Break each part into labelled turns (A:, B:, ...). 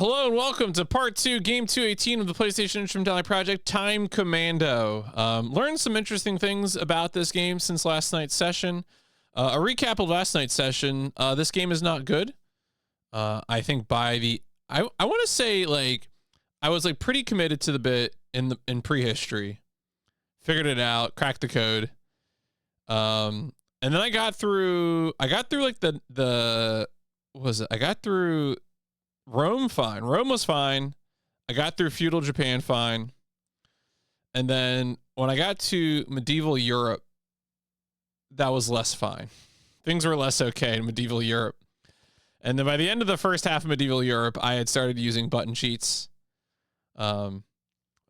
A: Hello and welcome to part 2, game 218 of the PlayStation Instrumentality Project, Time Commando. Learned some interesting things about this game since last night's session. A recap of last night's session, this game is not good. I think by the... I want to say, like, I was, like, pretty committed to the bit in prehistory. Figured it out, cracked the code. And then I got through, like, what was it? I got through... Rome fine. Rome was fine. I got through feudal Japan fine. And then when I got to medieval Europe, that was less fine. Things were less okay in medieval Europe. And then by the end of the first half of medieval Europe, I had started using button cheats. And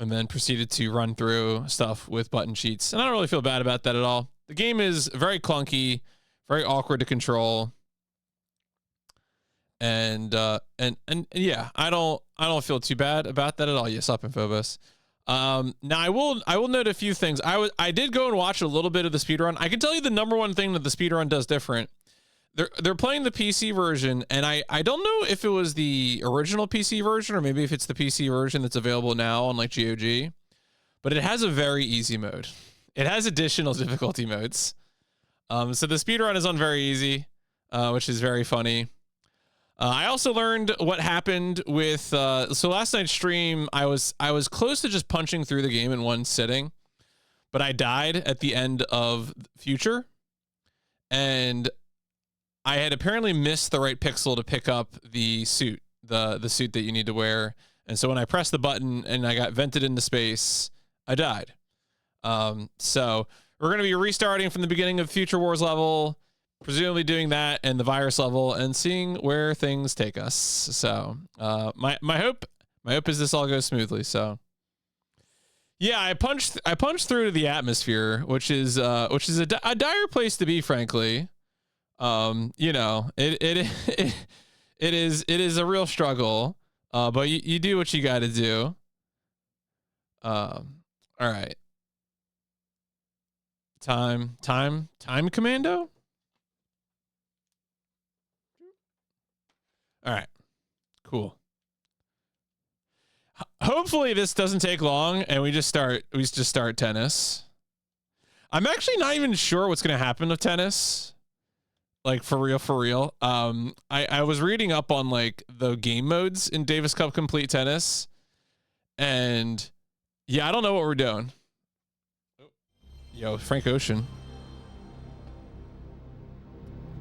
A: then proceeded to run through stuff with button cheats. And I don't really feel bad about that at all. The game is very clunky, very awkward to control. And yeah, I don't feel too bad about that at all. Yes, up in Phobos. Now I will note a few things. I did go and watch a little bit of the speedrun. I can tell you the number one thing that the speedrun does different. They're playing the PC version, and I don't know if it was the original PC version or maybe if it's the PC version that's available now on like GOG, but it has a very easy mode. It has additional difficulty modes. So the speedrun is on very easy, which is very funny. I also learned what happened with, so last night's stream, I was close to just punching through the game in one sitting, but I died at the end of Future, and I had apparently missed the right pixel to pick up the suit, the suit that you need to wear, and so when I pressed the button and I got vented into space, I died. So we're going to be restarting from the beginning of Future Wars level, presumably doing that and the virus level and seeing where things take us. So my hope is this all goes smoothly. So yeah, I punched through to the atmosphere, which is a dire place to be, frankly. You know, it is a real struggle, but you do what you got to do. All right. Time Commando. All right, cool. Hopefully this doesn't take long and we just start tennis. I'm actually not even sure what's going to happen with tennis. Like for real. I was reading up on like the game modes in Davis Cup Complete Tennis, and yeah, I don't know what we're doing. Yo, Frank Ocean.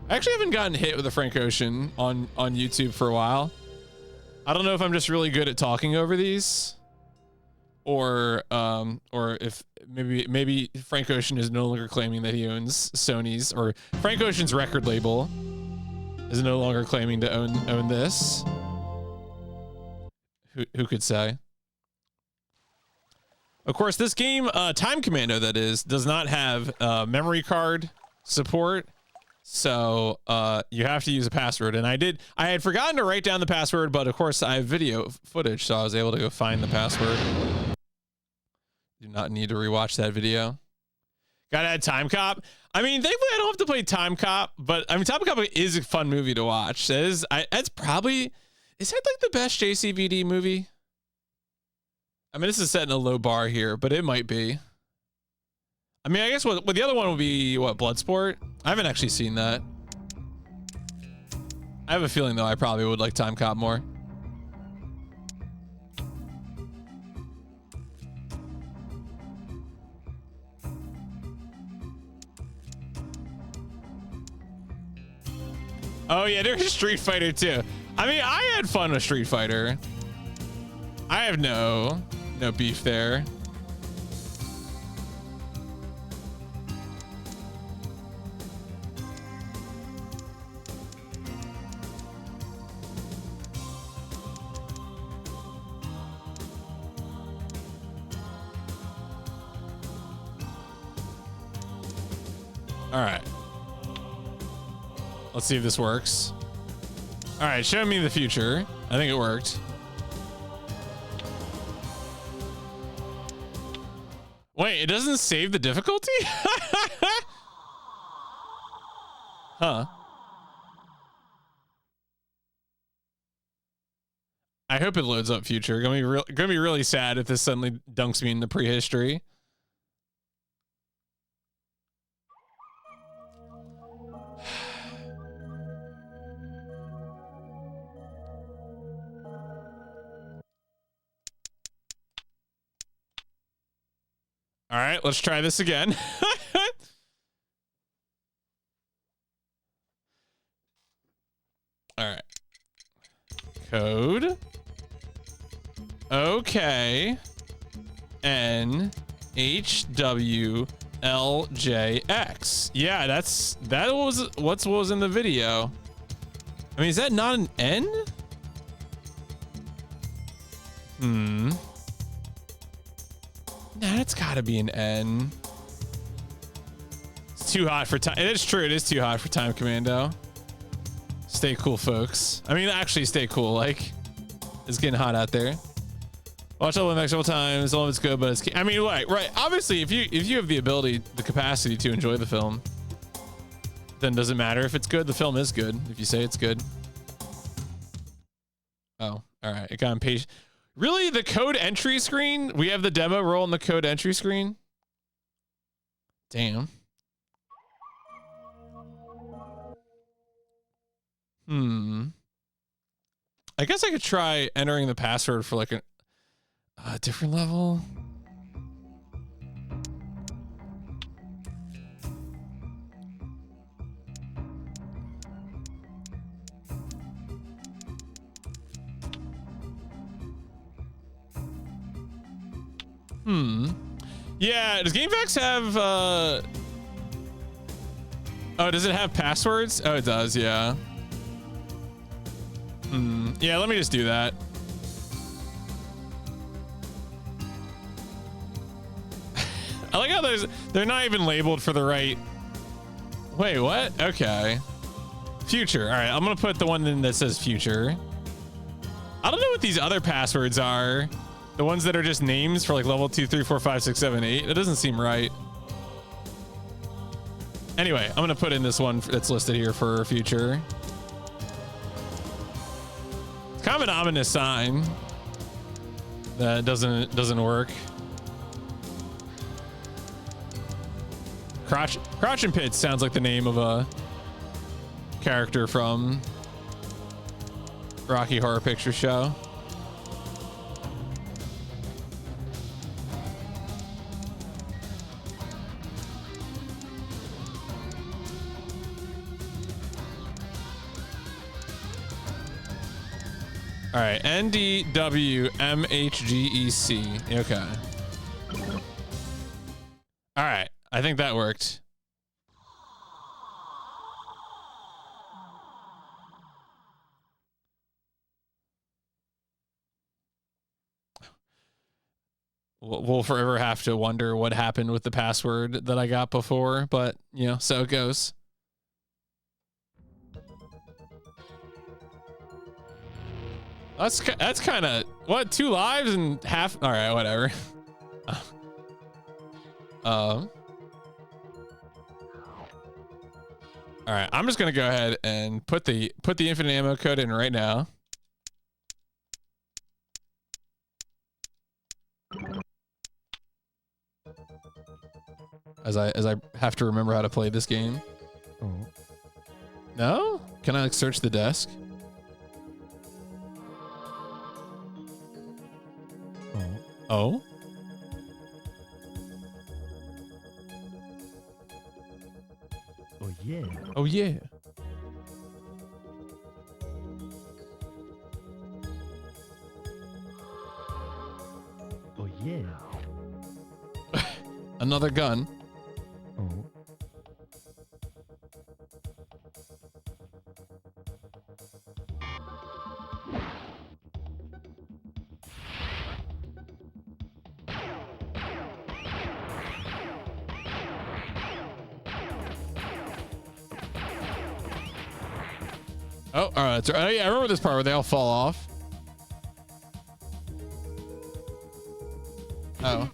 A: I actually haven't gotten hit with a Frank Ocean on YouTube for a while. I don't know if I'm just really good at talking over these, or if maybe Frank Ocean is no longer claiming that he owns Sony's, or Frank Ocean's record label is no longer claiming to own this. Who could say? Of course, this game, Time Commando, that is, does not have memory card support. So you have to use a password, and I had forgotten to write down the password, but of course I have video footage, so I was able to go find the password. Do not need to rewatch that video. Gotta add Time Cop. I mean, thankfully I don't have to play Time Cop, but I mean, Time Cop is a fun movie to watch. Is that like the best JCVD movie? I mean, this is setting a low bar here, but it might be. I mean, I guess what the other one would be, what, Bloodsport? I haven't actually seen that. I have a feeling, though, I probably would like Time Cop more. Oh, yeah, there's Street Fighter, too. I mean, I had fun with Street Fighter. I have no beef there. All right. Let's see if this works. All right, show me the future. I think it worked. Wait, it doesn't save the difficulty? Huh. I hope it loads up future. Gonna be really sad if this suddenly dunks me into prehistory. All right, let's try this again. All right. Code. Okay. N H W L J X. Yeah, that was what was in the video. I mean, is that not an N? Nah, it's gotta be an N. It's too hot for time. It is true. It is too hot for Time Commando. Stay cool, folks. I mean, actually stay cool. Like, it's getting hot out there. Watch all the next couple times. All of it's good, but it's, I mean, right. Obviously, if you have the ability, the capacity to enjoy the film, then it doesn't matter if it's good. The film is good. If you say it's good. Oh, all right. It got impatient. Really, the code entry screen? We have the demo roll on the code entry screen. Damn. I guess I could try entering the password for like a different level. Yeah, does GameFAQs have oh, does it have passwords? Oh, it does, yeah. Yeah, let me just do that. I like how they're not even labeled for the right. Wait, what? Okay. Future. All right, I'm gonna put the one that says future. I don't know what these other passwords are. The ones that are just names for like level 2, 3, 4, 5, 6, 7, 8. It doesn't seem right. Anyway, I'm gonna put in this one that's listed here for future. It's kind of an ominous sign that doesn't work. Crouch and Pit sounds like the name of a character from Rocky Horror Picture Show. All right, NDWMHGEC. Okay. All right, I think that worked. We'll forever have to wonder what happened with the password that I got before, but you know, so it goes. That's kind of what, 2 lives and half. All right, whatever. All right, I'm just gonna go ahead and put the infinite ammo code in right now. As I have to remember how to play this game. Oh. No? Can I like search the desk? Oh?
B: Oh yeah.
A: Oh yeah.
B: Oh yeah.
A: Another gun.
B: Oh.
A: Oh, all right. Oh, yeah, I remember this part where they all fall off. Oh.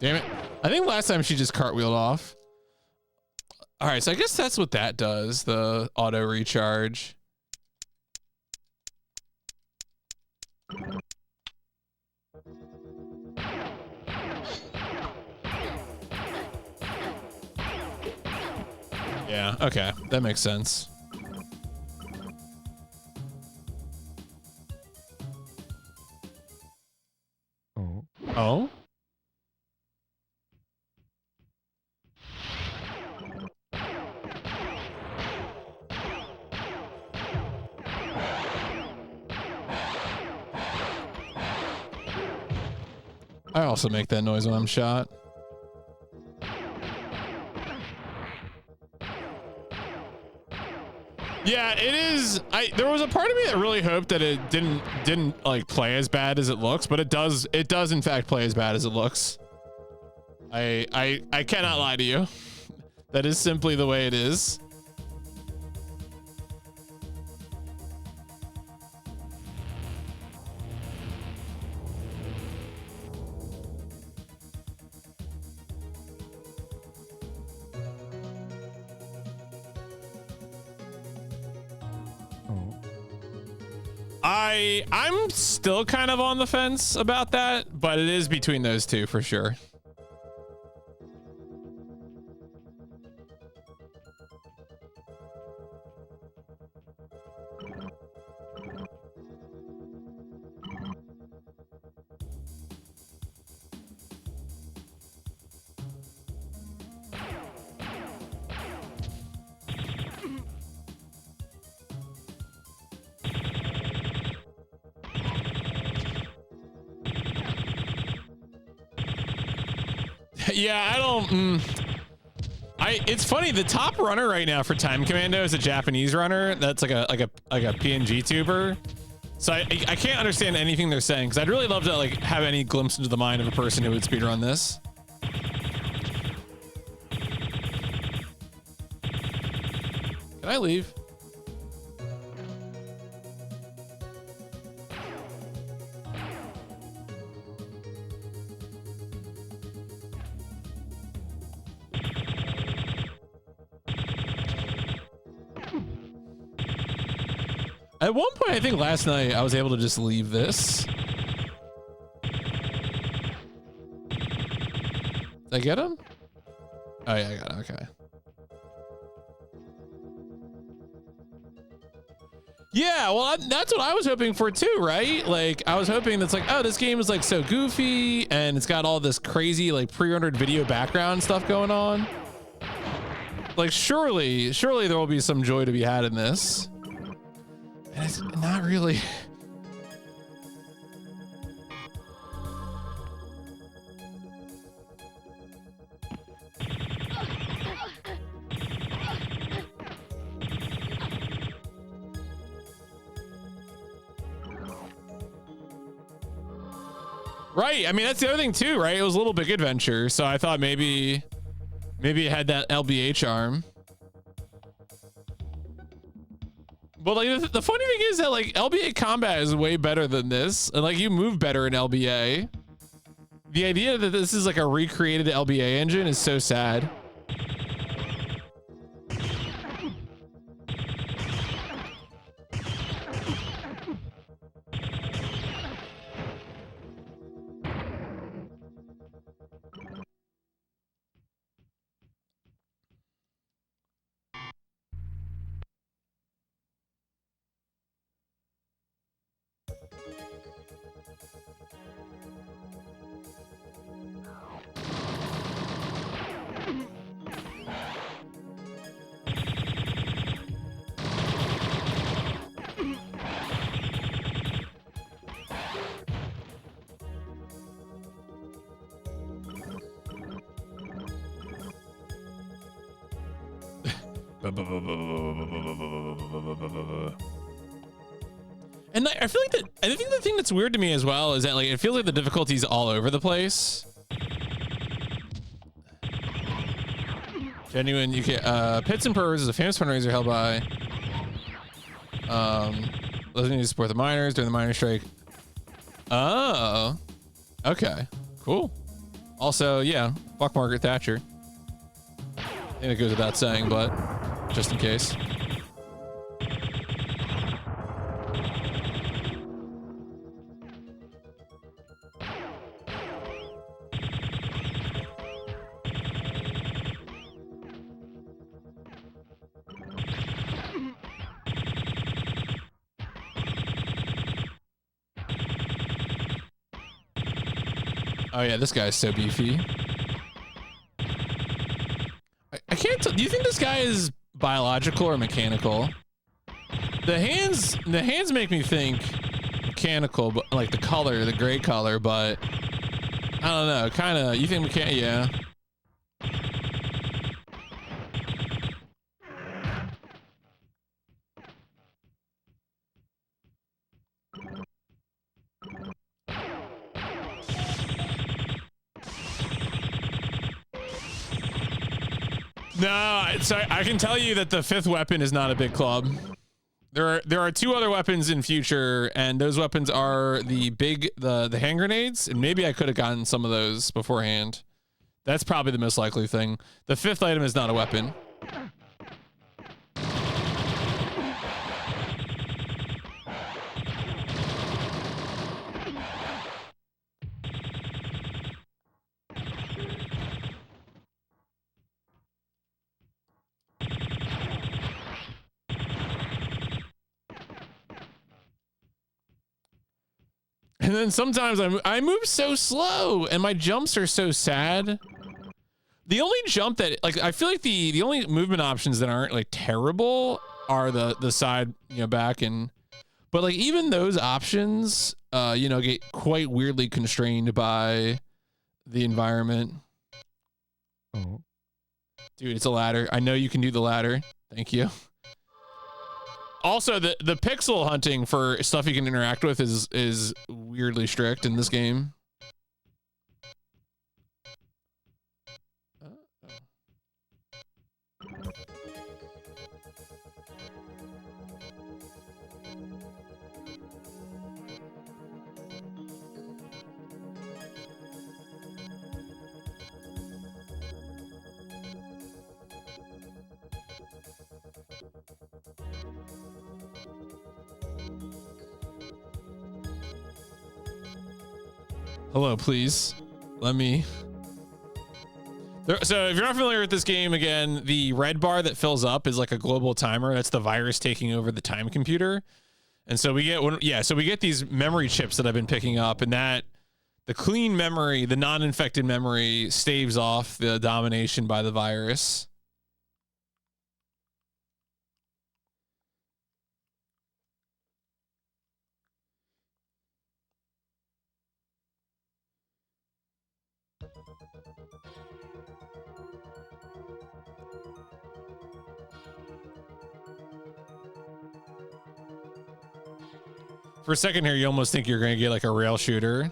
A: Damn it. I think last time she just cartwheeled off. All right, so I guess that's what that does, the auto recharge. Yeah, okay, that makes sense.
B: Oh.
A: Oh? I also make that noise when I'm shot. Yeah, it is. There was a part of me that really hoped that it didn't like play as bad as it looks, but it does in fact play as bad as it looks. I cannot lie to you. That is simply the way it is. I'm still kind of on the fence about that, but it is between those two for sure. Yeah, I don't. It's funny. The top runner right now for Time Commando is a Japanese runner. That's like a PNG tuber. So I can't understand anything they're saying because I'd really love to like have any glimpse into the mind of a person who would speedrun this. Can I leave? At one point, I think last night, I was able to just leave this. Did I get him? Oh yeah, I got him, okay. Yeah, well, that's what I was hoping for too, right? Like, I was hoping that's like, oh, this game is like so goofy and it's got all this crazy like pre-rendered video background stuff going on. Like, surely there will be some joy to be had in this. And it's not really. Right. I mean, that's the other thing too, right? It was a little big adventure. So I thought maybe it had that LBH arm. But like the funny thing is that like LBA combat is way better than this, and like you move better in LBA. The idea that this is like a recreated LBA engine is so sad. And I feel like that. I think the thing that's weird to me as well is that like it feels like the difficulty's all over the place. Genuine, you can Pits and Purrs is a famous fundraiser held by those who need to support the miners during the miners' strike. Oh, okay, cool, Also, yeah, fuck Margaret Thatcher. I think it goes without saying, but just in case. Oh yeah, this guy's so beefy. I can't tell. Do you think this guy is biological or mechanical? The hands make me think mechanical, but like the color, the gray color, but I don't know. Kind of. You think mechanical? Yeah. No, so I can tell you that the fifth weapon is not a big club. There are two other weapons in future, and those weapons are the hand grenades, and maybe I could have gotten some of those beforehand. That's probably the most likely thing. The fifth item is not a weapon. And then sometimes I move so slow, and my jumps are so sad. The only jump that, like, I feel like the only movement options that aren't like terrible are the side, back, but like even those options, get quite weirdly constrained by the environment.
B: Oh.
A: Dude, it's a ladder. I know you can do the ladder. Thank you. Also, the pixel hunting for stuff you can interact with is weirdly strict in this game. Hello, please. Let me. So if you're not familiar with this game, again, the red bar that fills up is like a global timer. That's the virus taking over the time computer. And so we get these memory chips that I've been picking up, and that the clean memory, the non-infected memory, staves off the domination by the virus. For a second here, you almost think you're going to get like a rail shooter.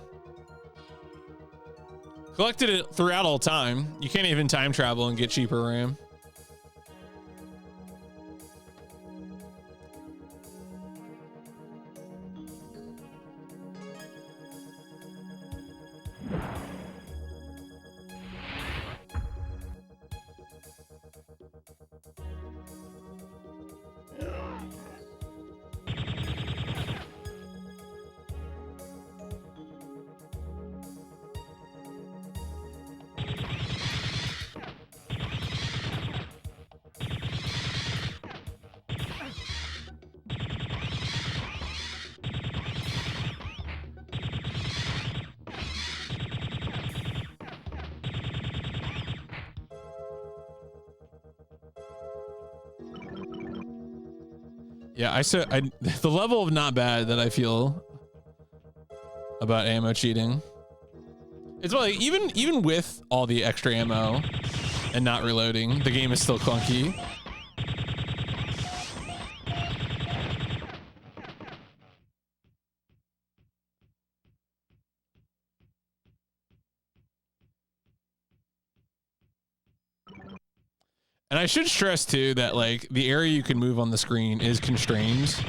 A: Collected it throughout all time. You can't even time travel and get cheaper RAM. Yeah, the level of not bad that I feel about ammo cheating. It's like even with all the extra ammo and not reloading, the game is still clunky. And I should stress too that like the area you can move on the screen is constrained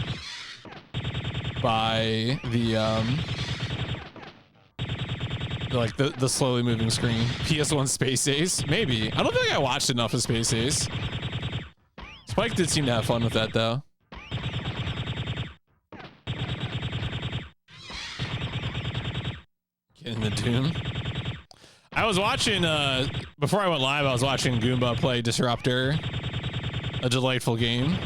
A: by the Like the slowly moving screen. PS1 Space Ace? Maybe. I don't think I watched enough of Space Ace. Spike did seem to have fun with that though. Getting the Doom. I was watching, before I went live, I was watching Goomba play Disruptor. A delightful game.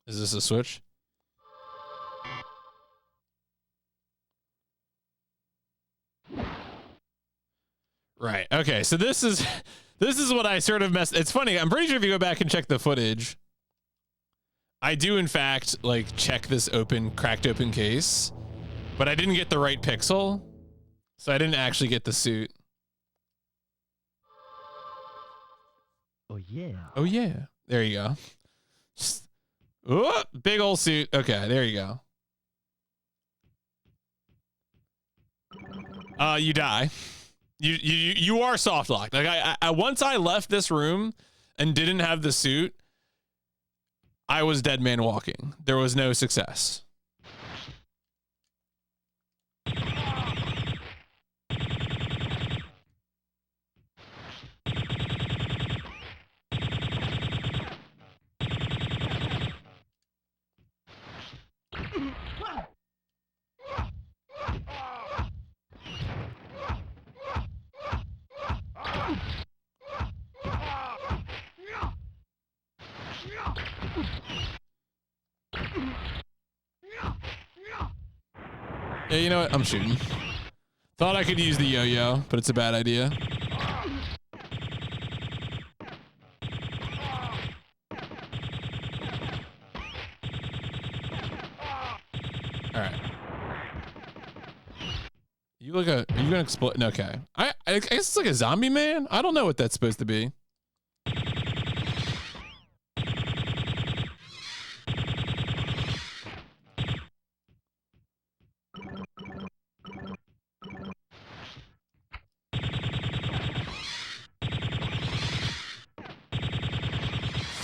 A: Is this a Switch? Right. Okay. So this is what I sort of messed. It's funny. I'm pretty sure if you go back and check the footage, I do in fact like check this cracked open case, but I didn't get the right pixel, so I didn't actually get the suit.
B: Oh yeah.
A: Oh yeah. There you go. Just, oh, big old suit. Okay. There you go. You die. You are soft locked. Like I once I left this room and didn't have the suit, I was dead man walking. There was no success. Yeah, you know what? I'm shooting. Thought I could use the yo-yo, but it's a bad idea. All right. You look are you gonna explode? Okay. I guess it's like a zombie man. I don't know what that's supposed to be.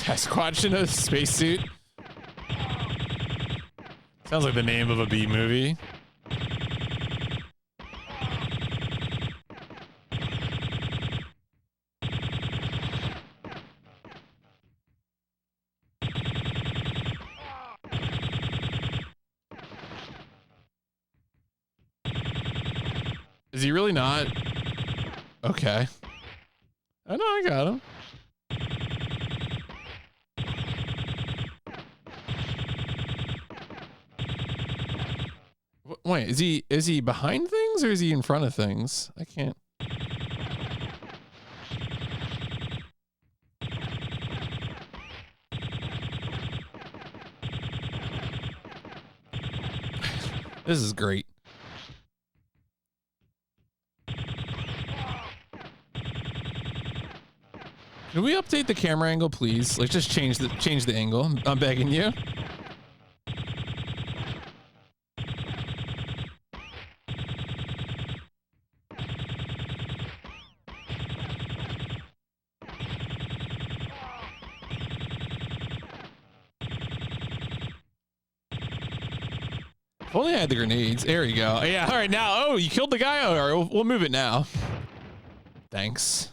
A: Sasquatch in a spacesuit. Sounds like the name of a B movie. Is he really not? Okay. I know I got him. Wait, is he behind things or is he in front of things? I can't. This is great. Can we update the camera angle, please? Like, just change the angle. I'm begging you. If only I had the grenades. There you go. Yeah. All right. Now, oh, you killed the guy. All right, we'll move it now. Thanks.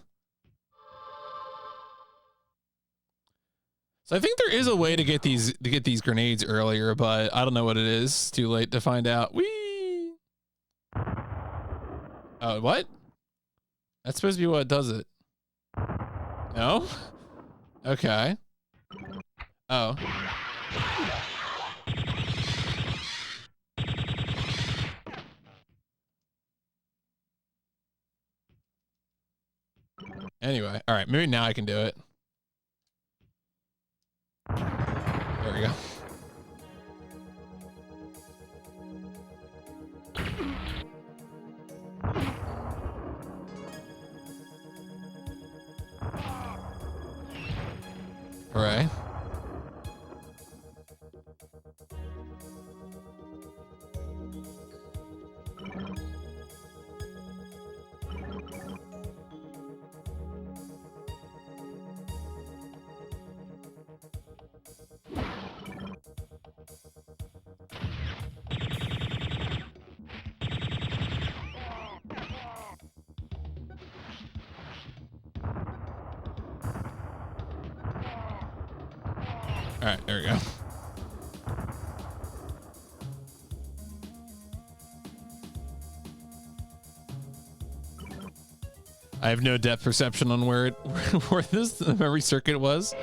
A: So I think there is a way to get these grenades earlier, but I don't know what it is. It's too late to find out. Whee! Oh, what? That's supposed to be what does it. No? Okay. Oh. Anyway, all right, maybe now I can do it. There we go. All right. All right, there we go. I have no depth perception on where it where this memory circuit was.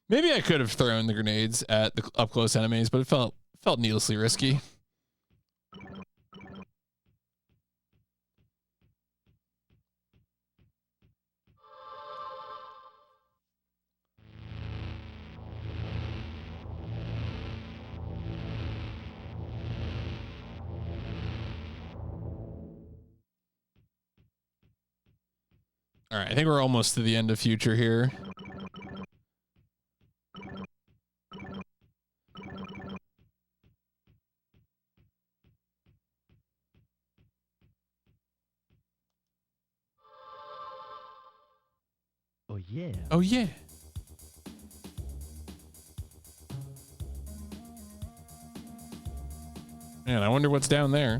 A: Maybe I could have thrown the grenades at the up close enemies, but it felt needlessly risky. All right, I think we're almost to the end of Future here.
B: Oh yeah.
A: Oh yeah. Man, I wonder what's down there.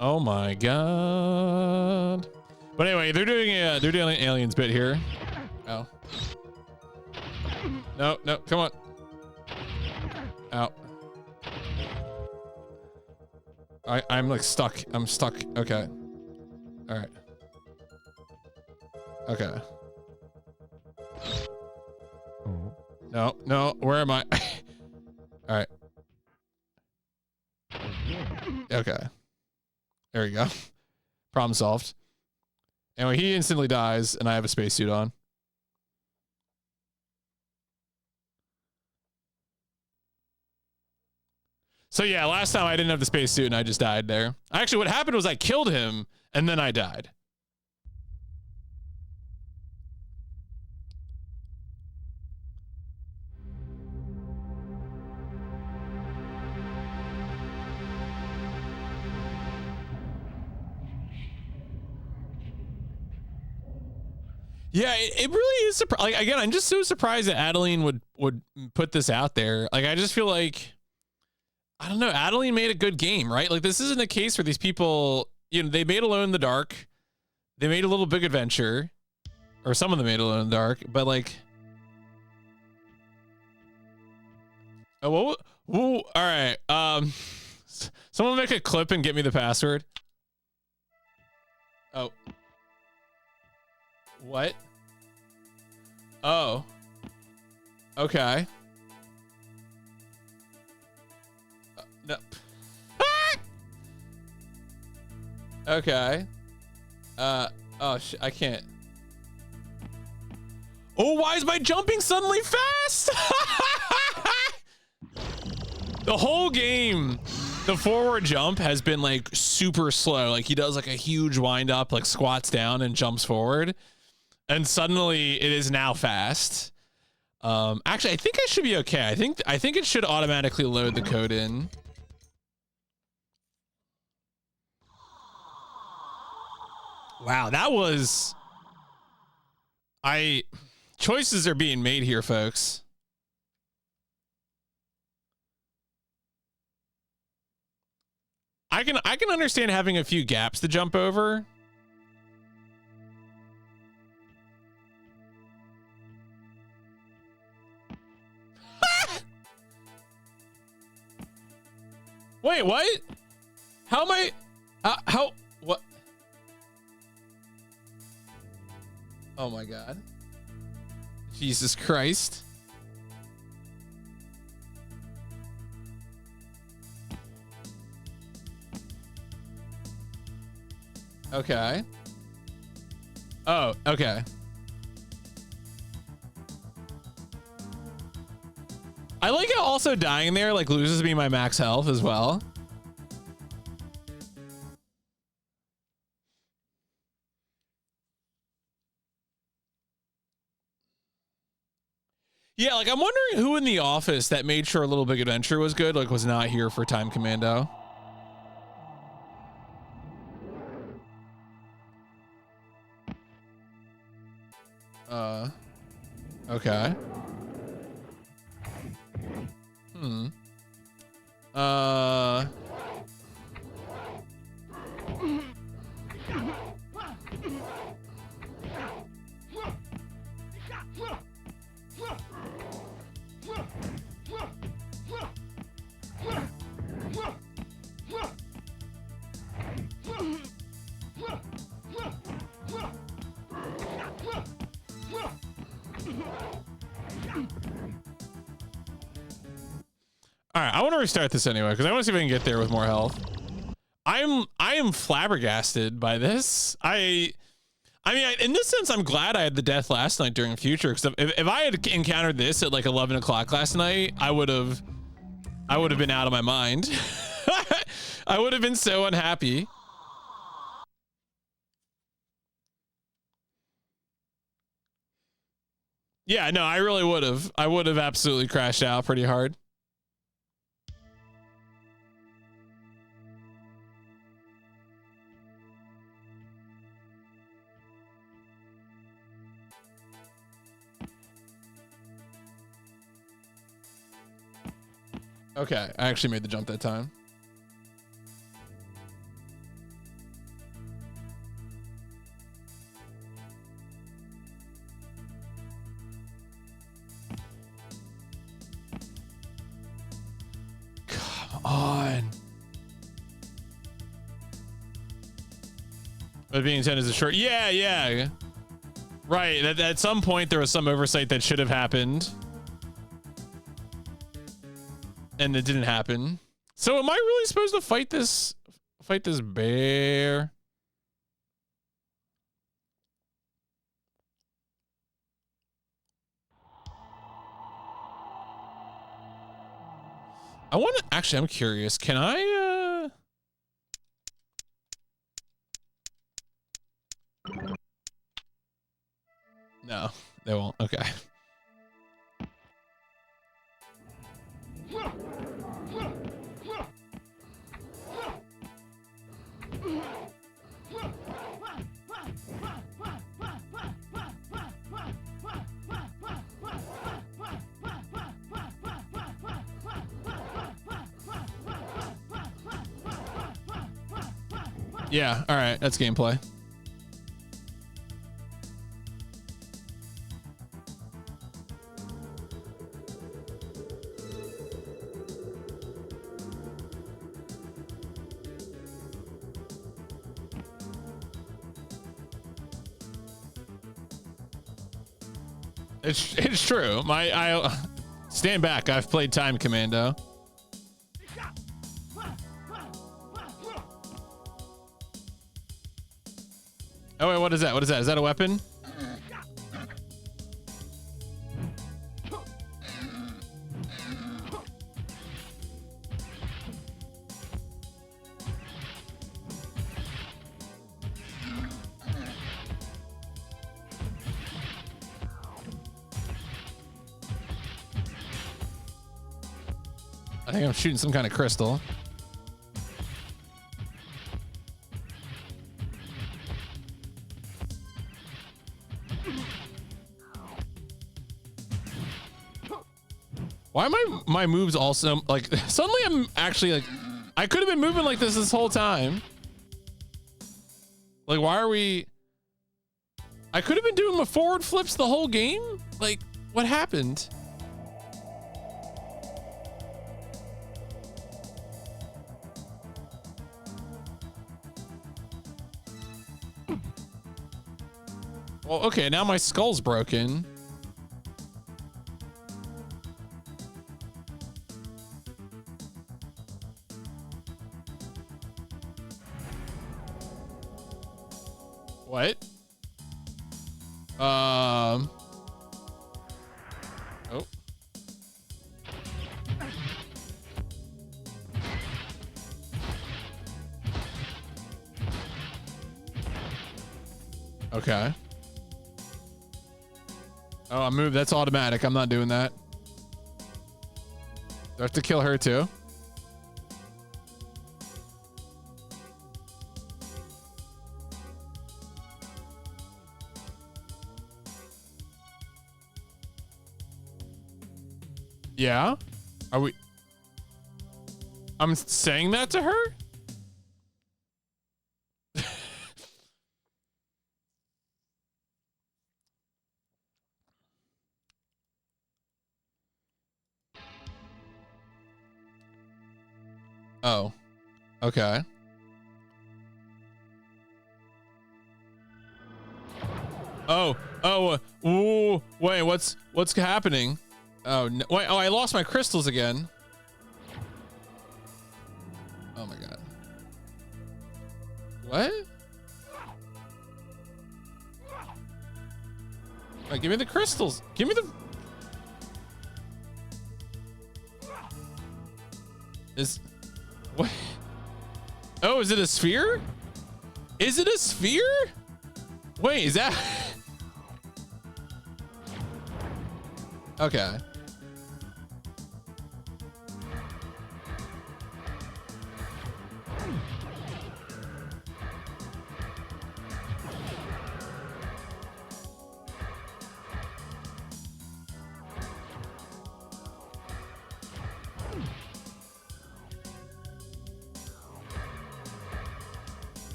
A: Oh my god. But anyway, they're doing an aliens bit here. Oh. No, no, come on. Ow. I'm like stuck. I'm stuck. Okay. All right. Okay.
B: Oh.
A: No, no, where am I? All right.
B: Oh yeah.
A: Okay. There we go. Problem solved. Anyway, he instantly dies, and I have a spacesuit on. So yeah, last time I didn't have the spacesuit, and I just died there. Actually, what happened was I killed him, and then I died. Yeah, it really is surprising. Like, again, I'm just so surprised that Adeline would put this out there. Like, I just feel like, I don't know, Adeline made a good game, right? Like, this isn't a case where these people, you know, they made Alone in the Dark. They made a Little Big Adventure. Or some of them made Alone in the Dark. But, like... Oh, whoa, all right. Someone make a clip and get me the password. Oh. What? Oh. Okay. No. Ah! Okay. Oh, I can't. Oh, why is my jumping suddenly fast? The whole game, the forward jump has been like super slow. Like he does like a huge wind up, like squats down and jumps forward. And suddenly it is now fast. Actually, I think I should be okay. I think it should automatically load the code in. Wow, that was... Choices are being made here, folks. I can understand having a few gaps to jump over. Wait, what? How am I? How? What? Oh my God. Jesus Christ. Okay. Oh, okay. I like how also dying there like loses me my max health as well. Yeah, like I'm wondering who in the office that made sure Little Big Adventure was good, like was not here for Time Commando. Okay. Hmm. All right, I want to restart this anyway because I want to see if I can get there with more health. I am flabbergasted by this. I mean, in this sense, I'm glad I had the death last night during Future because if I had encountered this at like 11 o'clock last night, I would have been out of my mind. I would have been so unhappy. Yeah, no, I really would have. I would have absolutely crashed out pretty hard. Okay, I actually made the jump that time. Come on. But being intended as a short. Yeah, yeah. Right. At some point there was some oversight that should have happened. And it didn't happen. So am I really supposed to fight this bear? I want to actually, I'm curious. Can I No, they won't. Okay. Yeah, all right, that's gameplay. It's true. I stand back. I've played Time Commando. Oh wait, what is that? What is that? Is that a weapon? I think I'm shooting some kind of crystal. Why am my moves also like suddenly I'm actually like I could have been moving like this whole time. Like why are we I could have been doing my forward flips the whole game? Like what happened? Well, okay, now my skull's broken. What? Oh. Okay. Oh, I moved. That's automatic. I'm not doing that. Do I have to kill her too? Yeah? Are we... I'm saying that to her? Oh. Okay. Oh. Oh. Ooh. Wait, what's happening? Oh, no. Wait, oh, I lost my crystals again. Oh my god. What? Wait, give me the crystals. Give me the... What? Oh, is it a sphere? Is it a sphere? Wait, is that... Okay.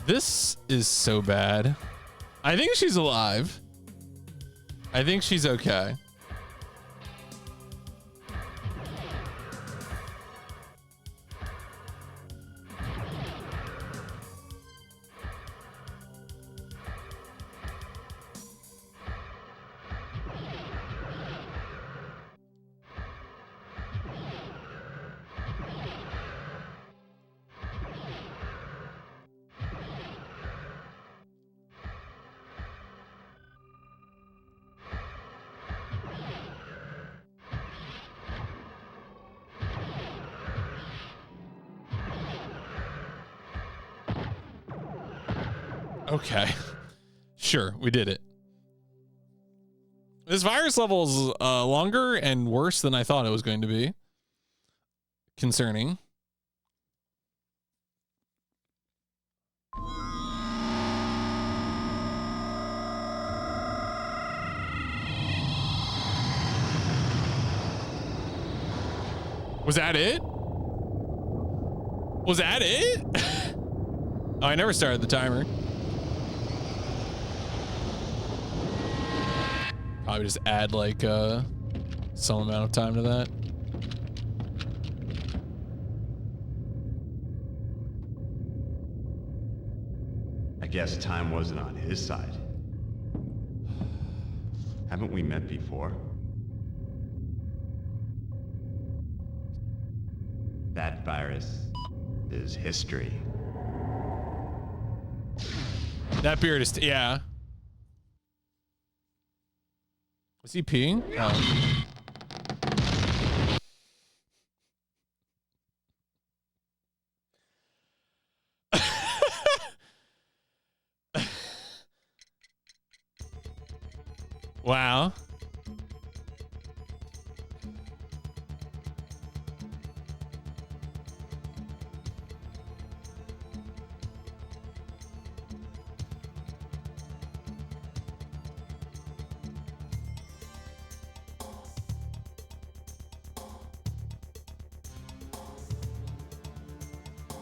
A: This is so bad. I think she's alive. I think she's okay. Okay. Sure, we did it. This virus level is longer and worse than I thought it was going to be. Concerning. Was that it? Was that it? Oh, I never started the timer. Probably just add like some amount of time to that.
C: I guess time wasn't on his side. Haven't we met before? That virus is history.
A: That beard is, yeah. Was he peeing? Oh. Wow.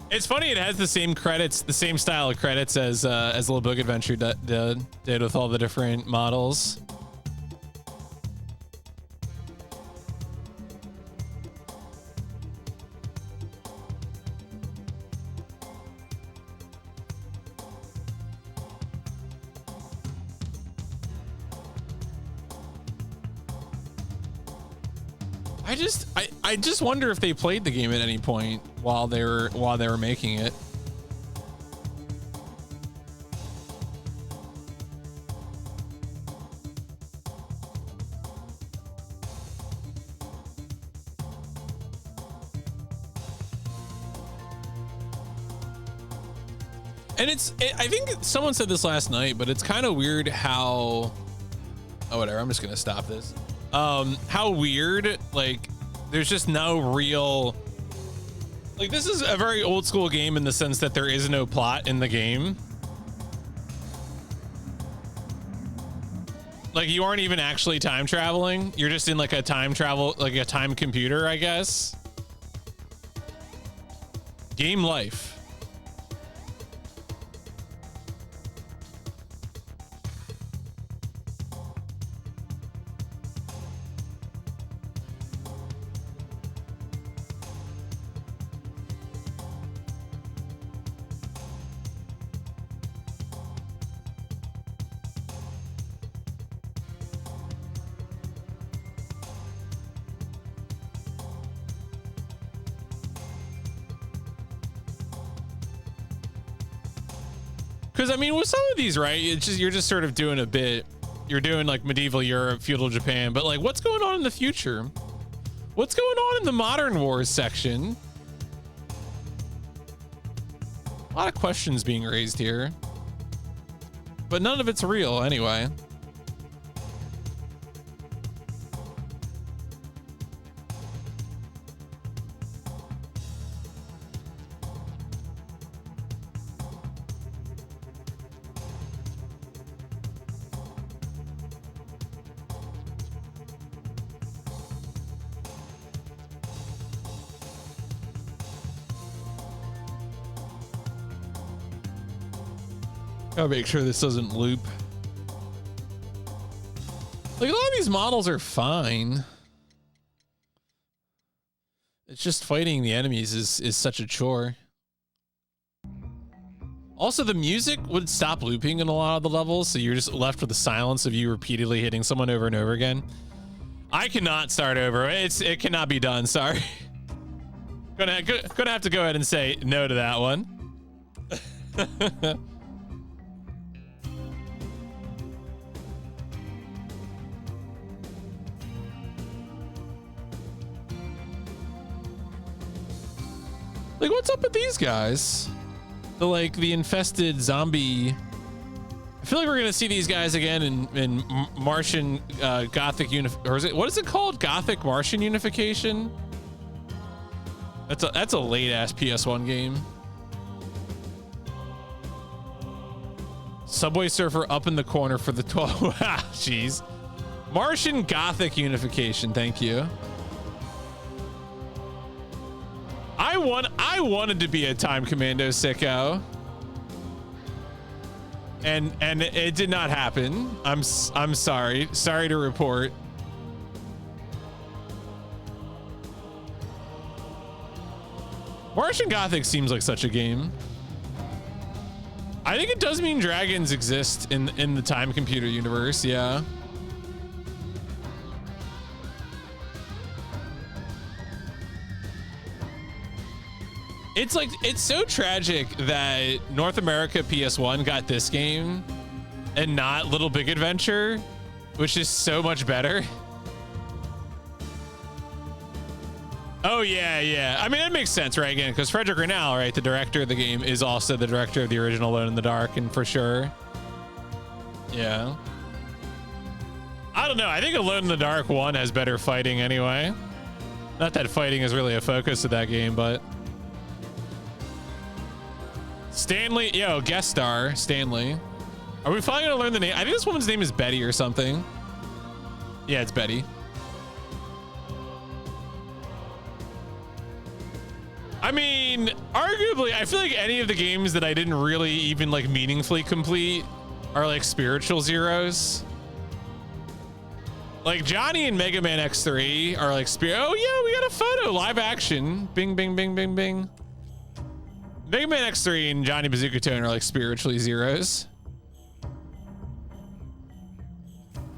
A: It's funny. It has the same credits, the same style of credits as Little Big Adventure did with all the different models. I just wonder if they played the game at any point while they were making it. And I think someone said this last night, but it's kind of weird how, oh, whatever, I'm just gonna stop this. How weird, like, there's just no real, like, this is a very old school game in the sense that there is no plot in the game. Like, you aren't even actually time traveling. You're just in like a time travel, like a time computer, I guess. Game life. Because I mean, with some of these, right? It's just, you're just sort of doing a bit. You're doing like medieval Europe, feudal Japan, but like, what's going on in the future? What's going on in the modern wars section? A lot of questions being raised here, but none of it's real anyway. Gotta make sure this doesn't loop. Like, a lot of these models are fine. It's just fighting the enemies is such a chore. Also, the music would stop looping in a lot of the levels, so you're just left with the silence of you repeatedly hitting someone over and over again. I cannot start over. It cannot be done. Sorry. Gonna have to go ahead and say no to that one. Like, what's up with these guys? The infested zombie. I feel like we're gonna see these guys again in Martian Gothic or is it, what is it called? Gothic Martian Unification? That's a late ass PS1 game. Subway Surfer up in the corner for the 12. Wow, jeez. Martian Gothic Unification, thank you. I wanted to be a Time Commando sicko, and it did not happen. I'm sorry to report. Martian Gothic seems like such a game. I think it does mean dragons exist in the Time Computer universe. Yeah. It's so tragic that North America PS1 got this game and not Little Big Adventure, which is so much better. Oh yeah. I mean, that makes sense, right? Again, because Frederick Renal, right, the director of the game, is also the director of the original Alone in the Dark, and for sure. Yeah. I don't know. I think Alone in the Dark 1 has better fighting anyway. Not that fighting is really a focus of that game, but Stanley, yo, guest star Stanley. Are we finally gonna learn the name? I think this woman's name is Betty or something. Yeah, it's Betty. I mean, arguably, I feel like any of the games that I didn't really even like meaningfully complete are like spiritual zeros. Like Johnny and Mega Man X3 are like oh yeah, we got a photo, live action. Bing, bing, bing, bing, bing. Mega Man X3 and Johnny Bazooka Tone are like spiritually zeros.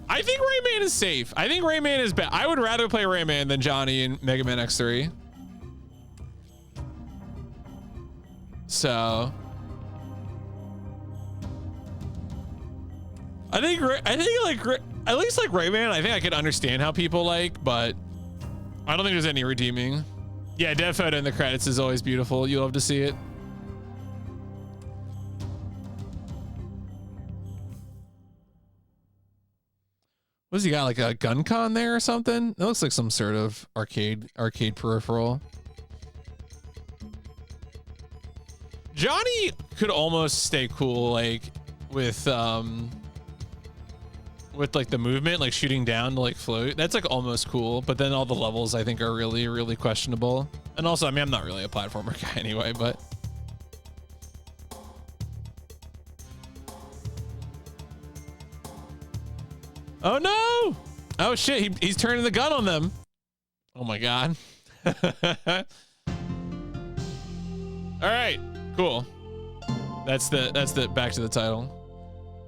A: I think Rayman is safe. I think Rayman is bad. I would rather play Rayman than Johnny and Mega Man X3. So I think like at least like Rayman, I think I could understand how people like, but I don't think there's any redeeming. Yeah, dev photo in the credits is always beautiful. You love to see it. What's he got, like a gun con there or something? It looks like some sort of arcade peripheral. Johnny could almost stay cool, like with like the movement, like shooting down to like float. That's like almost cool, but then all the levels I think are really, really questionable. And also, I mean, I'm not really a platformer guy anyway, but. Oh no! Oh shit, he's turning the gun on them. Oh my god. All right, cool. That's the back to the title.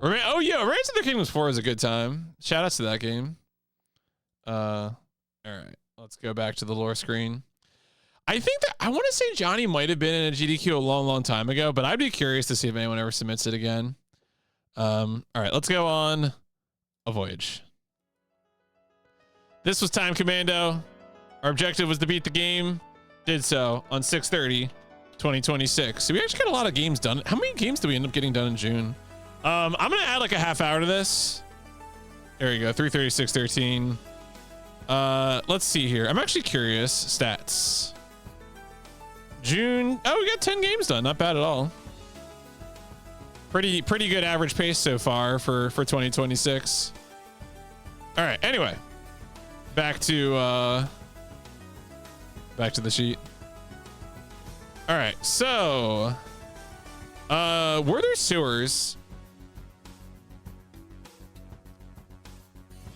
A: Oh yeah, Race of the Kingdoms 4 is a good time. Shout outs to that game. All right, let's go back to the lore screen. I think that I want to say Johnny might have been in a GDQ a long time ago, but I'd be curious to see if anyone ever submits it again. All right, let's go on a voyage. This was Time Commando. Our objective was to beat the game. Did so on 6/30/2026. So we actually got a lot of games done. How many games did we end up getting done in June? I'm gonna add like a half hour to this. There you go, 3:36:13. Let's see here. I'm actually curious. Stats. June. Oh, we got 10 games done. Not bad at all. Pretty good average pace so far for 2026. All right. Anyway, back to the sheet. All right. So, were there sewers?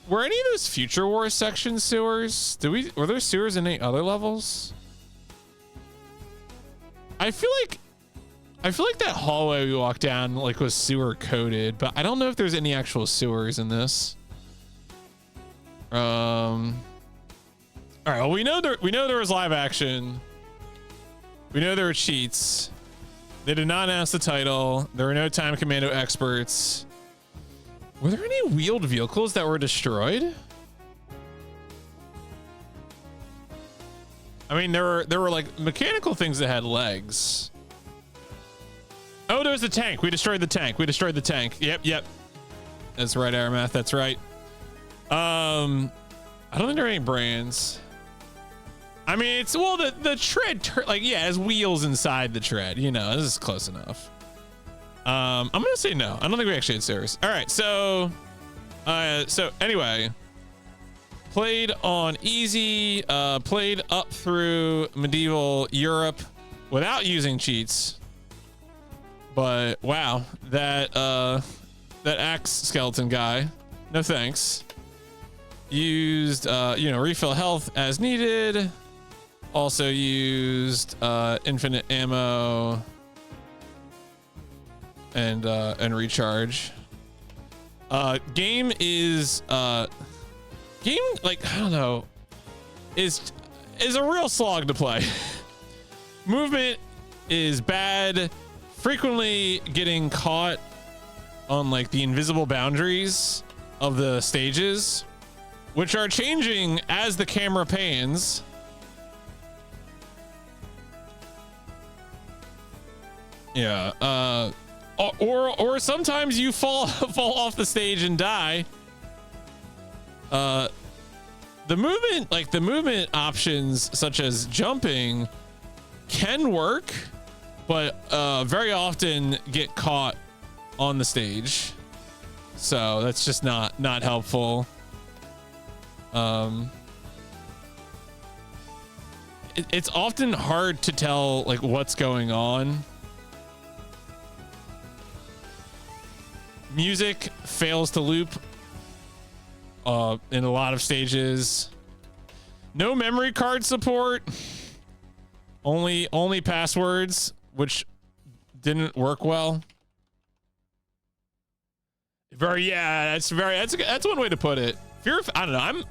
A: Were any of those Future Wars section sewers? Were there sewers in any other levels? I feel like that hallway we walked down like was sewer coated, but I don't know if there's any actual sewers in this. All right. Well, we know there was live action. We know there were cheats. They did not announce the title. There were no Time Commando experts. Were there any wheeled vehicles that were destroyed? I mean, there were like mechanical things that had legs. Oh, there's the tank. We destroyed the tank. Yep. That's right, Aramath. That's right. I don't think there are any brands. I mean, it's, well, the tread, like, yeah, it has wheels inside the tread. You know, this is close enough. I'm gonna say no. I don't think we actually had sewers. All right, so anyway, played on easy, played up through medieval Europe without using cheats. But wow, that axe skeleton guy, no thanks. Used refill health as needed. Also used infinite ammo and recharge. Game like, I don't know, is a real slog to play. Movement is bad, frequently getting caught on like the invisible boundaries of the stages, which are changing as the camera pans. Yeah, or sometimes you fall off the stage and die. The movement options such as jumping can work, but very often get caught on the stage. So that's just not helpful. it's often hard to tell like what's going on. Music fails to loop in a lot of stages. No memory card support. Only passwords, which didn't work well. That's one way to put it. I don't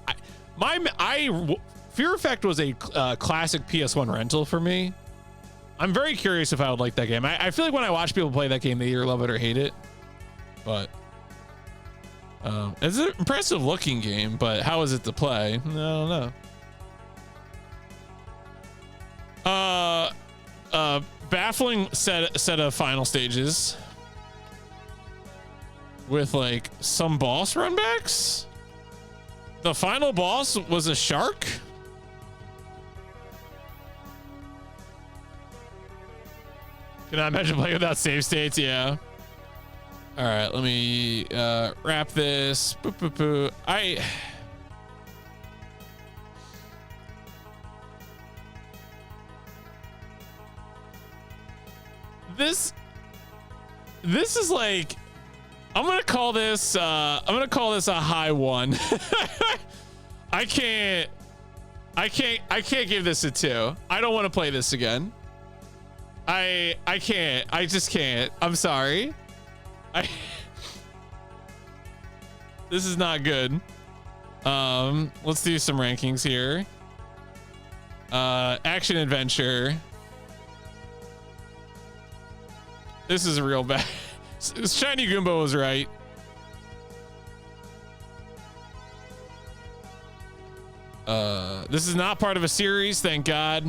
A: know. Fear Effect was a classic PS1 rental for me. I'm very curious if I would like that game. I feel like when I watch people play that game, they either love it or hate it. But it's an impressive looking game, but how is it to play? I don't know. Baffling set of final stages with like some boss runbacks. The final boss was a shark. Can I imagine playing without save states? Yeah. All right, let me wrap this. Boop, boop, boop. This is like, I'm gonna call this a high one. I can't give this a 2. I don't want to play this again. I can't. I just can't. I'm sorry. This is not good. Let's do some rankings here. Action adventure. This is real bad. Shiny Goomba was right. This is not part of a series, thank God.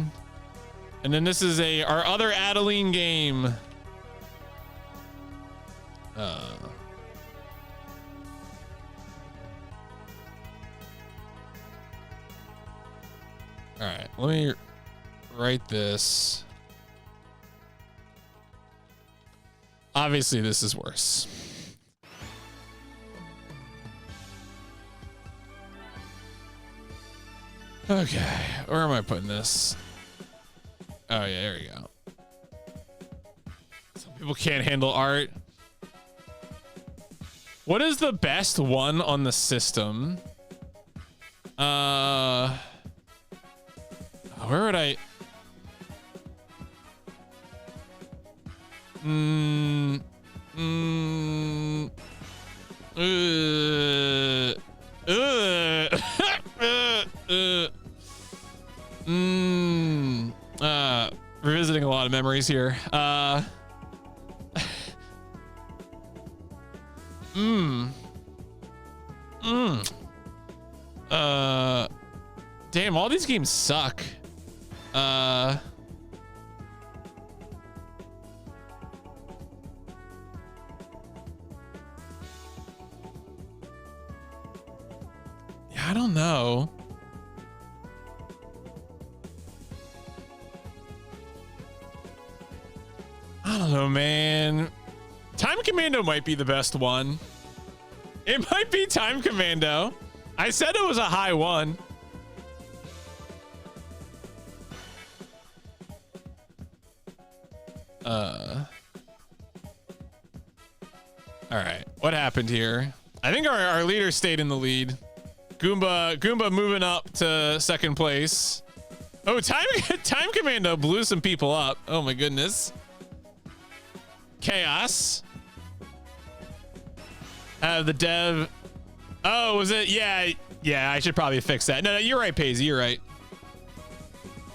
A: And then this is our other Adeline game. All right, let me write this. Obviously, this is worse. Okay, where am I putting this? Oh yeah, there we go. Some people can't handle art. What is the best one on the system? Where would I? Revisiting a lot of memories here. Damn, all these games suck. Yeah, I don't know. I don't know, man. Time Commando might be the best one. It might be Time Commando. I said it was a high one. All right, what happened here? I think our leader stayed in the lead. Goomba moving up to second place. Oh, Time Commando blew some people up. Oh my goodness. Chaos. The dev. Oh, was it? Yeah, I should probably fix that. No, you're right, Paisley. You're right.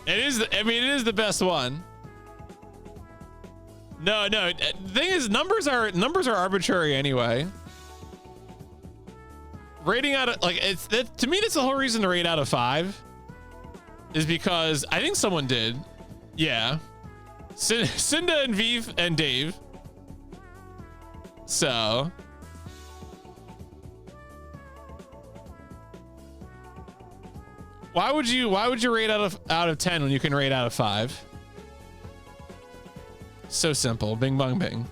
A: It is. I mean, it is the best one. No. The thing is, numbers are arbitrary anyway. Rating out of to me, that's the whole reason to rate out of 5 is because I think someone did. Yeah. Cinda and Vive and Dave. So. Why would you rate out of 10 when you can rate out of 5? So simple. Bing bong bing.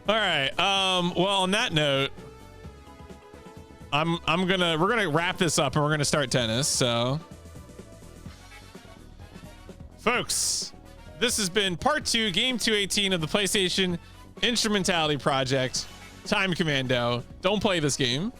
A: All right. Well, on that note, we're gonna wrap this up and we're gonna start tennis. So Folks, this has been part 2, game 218 of the PlayStation Instrumentality Project, Time Commando. Don't play this game.